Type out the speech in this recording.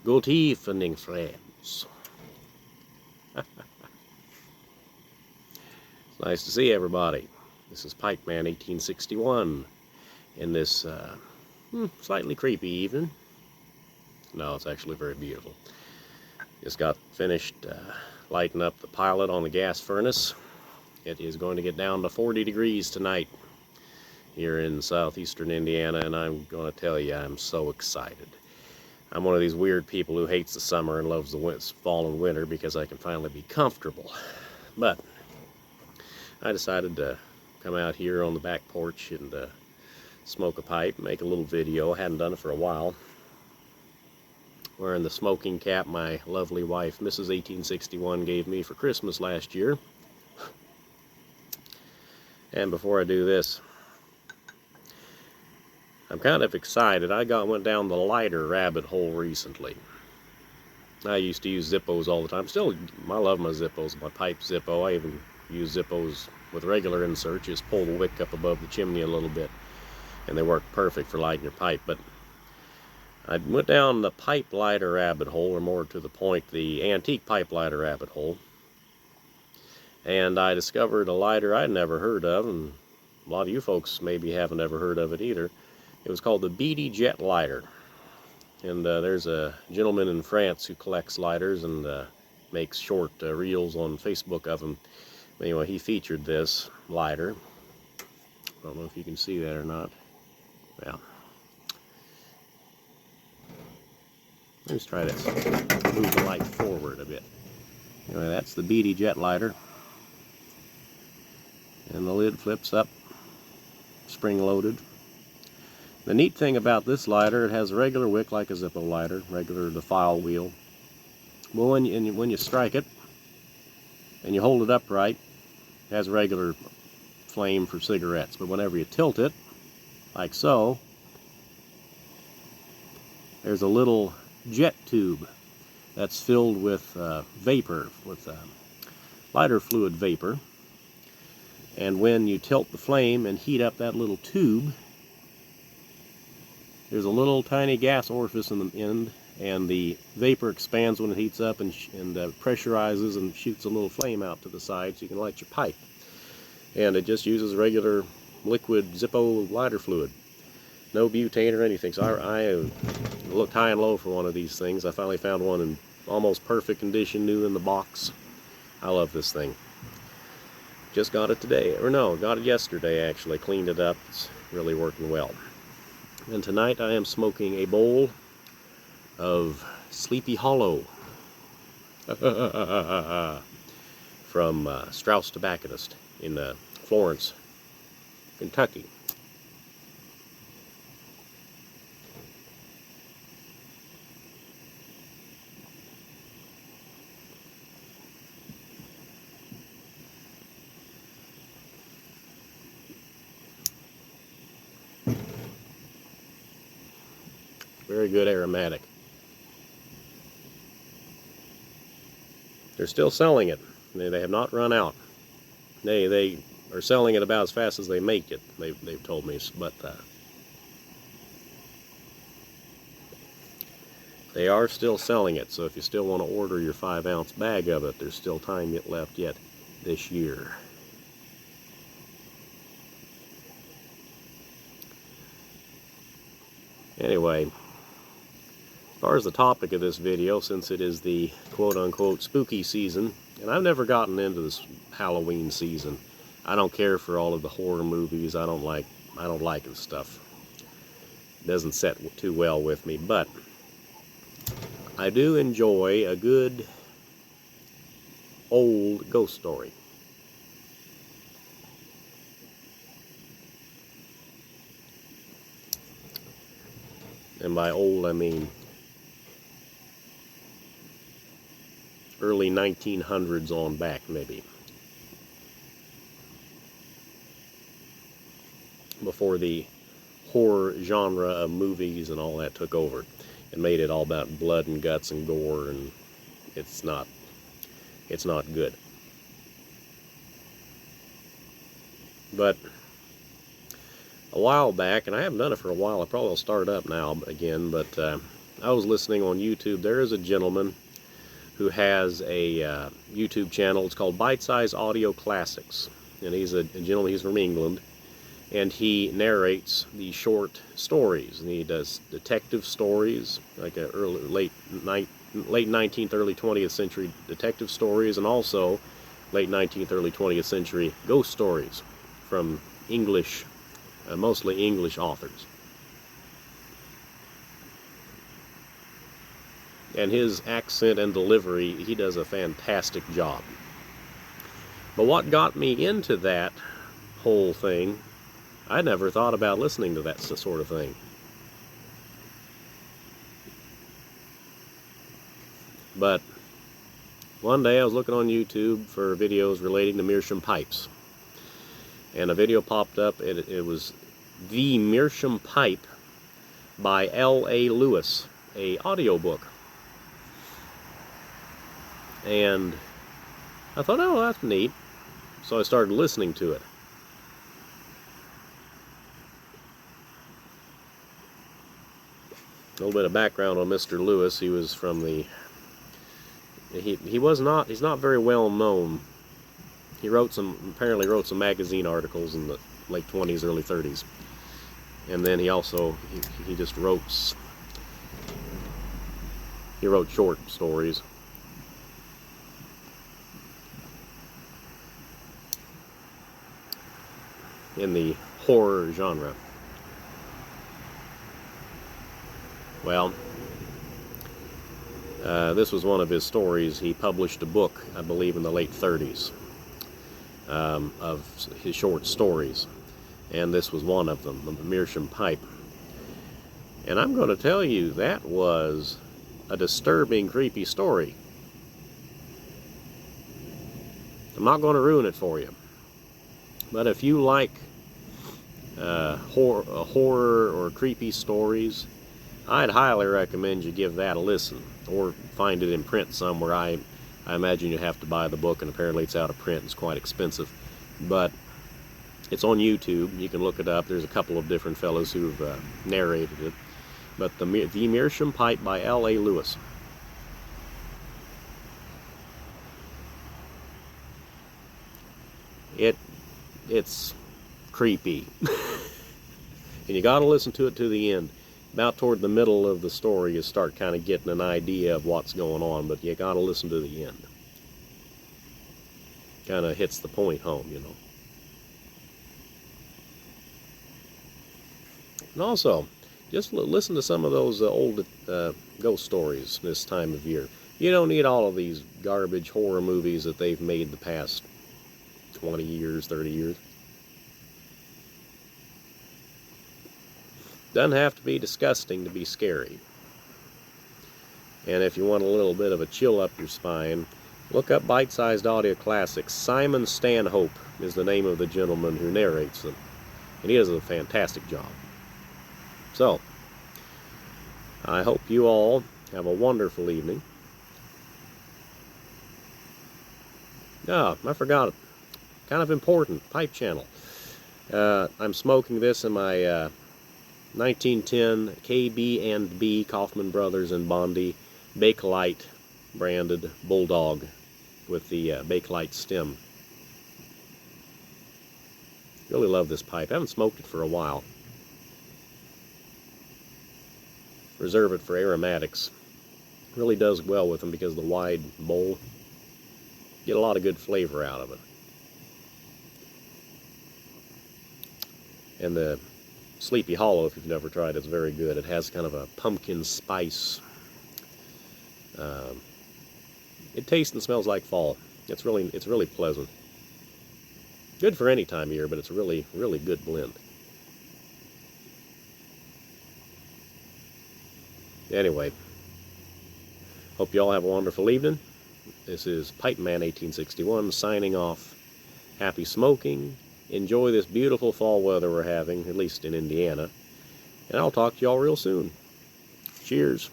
Good evening, friends. It's nice to see everybody. This is Pike Man 1861 in this slightly creepy evening. No, it's actually very beautiful. Just got finished lighting up the pilot on the gas furnace. It is going to get down to 40 degrees tonight here in southeastern Indiana, and I'm going to tell you, I'm so excited. I'm one of these weird people who hates the summer and loves the fall and winter because I can finally be comfortable. But I decided to come out here on the back porch and smoke a pipe, make a little video. I hadn't done it for a while. Wearing the smoking cap my lovely wife, Mrs. 1861, gave me for Christmas last year. And before I do this, I'm kind of excited. I went down the lighter rabbit hole recently. I used to use Zippos all the time. Still, I love my Zippos, my pipe Zippo. I even use Zippos with regular inserts. Just pull the wick up above the chimney a little bit, and they work perfect for lighting your pipe. But I went down the pipe lighter rabbit hole, or more to the point, the antique pipe lighter rabbit hole. And I discovered a lighter I'd never heard of, and a lot of you folks maybe haven't ever heard of it either. It was called the Beattie Jet lighter. And there's a gentleman in France who collects lighters and makes short reels on Facebook of them. Anyway, he featured this lighter. I don't know if you can see that or not. Yeah. Let's try this. Move the light forward a bit. Anyway, that's the Beattie Jet lighter. And the lid flips up, spring-loaded. The neat thing about this lighter, it has a regular wick like a Zippo lighter, the file wheel. Well, when you strike it and you hold it upright, it has a regular flame for cigarettes. But whenever you tilt it, like so, there's a little jet tube that's filled with vapor, with lighter fluid vapor. And when you tilt the flame and heat up that little tube, there's a little tiny gas orifice in the end, and the vapor expands when it heats up and pressurizes and shoots a little flame out to the side so you can light your pipe. And it just uses regular liquid Zippo lighter fluid. No butane or anything. So I looked high and low for one of these things. I finally found one in almost perfect condition, new in the box. I love this thing. Just got it today, or no, got it yesterday actually. Cleaned it up. It's really working well. And tonight I am smoking a bowl of Sleepy Hollow from Strauss Tobacconist in Florence, Kentucky. Very good aromatic. They're still selling it. They have not run out. They are selling it about as fast as they make it, they've told me. But they are still selling it. So if you still want to order your 5-ounce bag of it, there's still time left yet this year. Anyway, as far as the topic of this video, since it is the quote-unquote spooky season, and I've never gotten into this Halloween season. I don't care for all of the horror movies. I don't like this stuff. It doesn't set too well with me, but I do enjoy a good old ghost story. And by old, I mean early 1900s on back, maybe. Before the horror genre of movies and all that took over and made it all about blood and guts and gore, and it's not good. But a while back, and I haven't done it for a while, I probably will start up now again, but I was listening on YouTube. There is a gentleman who has a YouTube channel. It's called Bite Size Audio Classics. And he's a gentleman, he's from England. And he narrates these short stories. And he does detective stories, like late 19th, early 20th century detective stories, and also late 19th, early 20th century ghost stories from English, mostly English authors. And his accent and delivery, he does a fantastic job. But what got me into that whole thing, I never thought about listening to that sort of thing. But one day I was looking on YouTube for videos relating to meerschaum pipes. And a video popped up, it was The Meerschaum Pipe by L.A. Lewis, a audiobook. And I thought, oh, that's neat. So I started listening to it. A little bit of background on Mr. Lewis. He was from the... he's not very well known. He apparently wrote some magazine articles in the late 20s, early 30s. And then he also, he wrote short stories. In the horror genre. Well, this was one of his stories. He published a book, I believe, in the late 30s of his short stories. And this was one of them, the Meerschaum Pipe. And I'm going to tell you, that was a disturbing, creepy story. I'm not going to ruin it for you. But if you like horror or creepy stories, I'd highly recommend you give that a listen, or find it in print somewhere. I imagine you have to buy the book, and apparently it's out of print. It's quite expensive, but it's on YouTube. You can look it up. There's a couple of different fellows who've narrated it. But the Meerschaum Pipe by L.A. Lewis. It's creepy. And you got to listen to it to the end. About toward the middle of the story, you start kind of getting an idea of what's going on, but you got to listen to the end. Kind of hits the point home, you know. And also, just listen to some of those old ghost stories this time of year. You don't need all of these garbage horror movies that they've made the past 20 years, 30 years. Doesn't have to be disgusting to be scary. And if you want a little bit of a chill up your spine, look up Bite-Sized Audio Classics. Simon Stanhope is the name of the gentleman who narrates them. And he does a fantastic job. So, I hope you all have a wonderful evening. Ah, I forgot it. Kind of important, pipe channel. I'm smoking this in my 1910 KB&B, Kaufman Brothers and Bondi Bakelite branded bulldog with the Bakelite stem. Really love this pipe. I haven't smoked it for a while. Reserve it for aromatics. Really does well with them because of the wide bowl. Get a lot of good flavor out of it. And the Sleepy Hollow, if you've never tried, it's very good. It has kind of a pumpkin spice. It tastes and smells like fall. It's really pleasant. Good for any time of year, but it's a really, really good blend. Anyway, hope you all have a wonderful evening. This is Pipe Man 1861 signing off. Happy smoking. Enjoy this beautiful fall weather we're having, at least in Indiana. And I'll talk to you all real soon. Cheers.